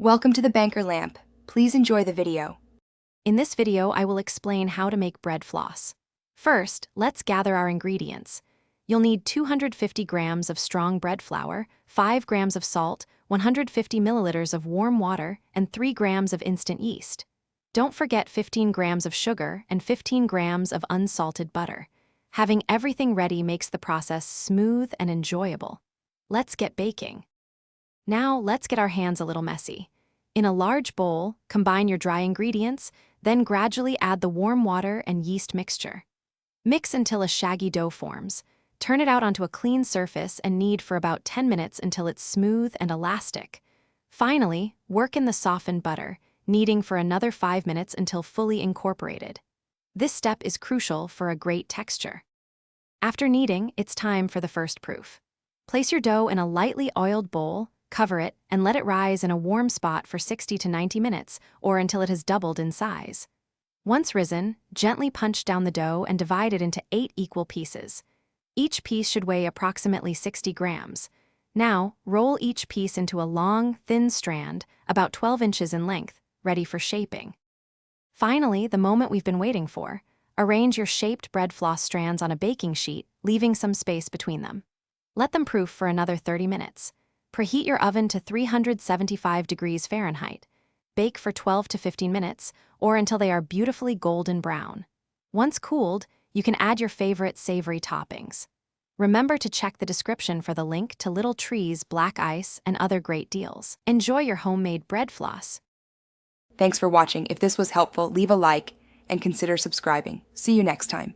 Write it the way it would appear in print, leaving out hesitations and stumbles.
Welcome to the Banker Lamp. Please enjoy the video. In this video, I will explain how to make bread floss. First, let's gather our ingredients. You'll need 250 grams of strong bread flour, 5 grams of salt, 150 milliliters of warm water, and 3 grams of instant yeast. Don't forget 15 grams of sugar and 15 grams of unsalted butter. Having everything ready makes the process smooth and enjoyable. Let's get baking. Now, let's get our hands a little messy. In a large bowl, combine your dry ingredients, then gradually add the warm water and yeast mixture. Mix until a shaggy dough forms. Turn it out onto a clean surface and knead for about 10 minutes until it's smooth and elastic. Finally, work in the softened butter, kneading for another 5 minutes until fully incorporated. This step is crucial for a great texture. After kneading, it's time for the first proof. Place your dough in a lightly oiled bowl, cover it, and let it rise in a warm spot for 60 to 90 minutes, or until it has doubled in size. Once risen, gently punch down the dough and divide it into 8 equal pieces. Each piece should weigh approximately 60 grams. Now, roll each piece into a long, thin strand, about 12 inches in length, ready for shaping. Finally, the moment we've been waiting for. Arrange your shaped bread floss strands on a baking sheet, leaving some space between them. Let them proof for another 30 minutes. Preheat your oven to 375 degrees Fahrenheit. Bake for 12 to 15 minutes, or until they are beautifully golden brown. Once cooled, you can add your favorite savory toppings. Remember to check the description for the link to Little Tree's black ice and other great deals. Enjoy your homemade bread floss. Thanks for watching. If this was helpful, leave a like and consider subscribing. See you next time.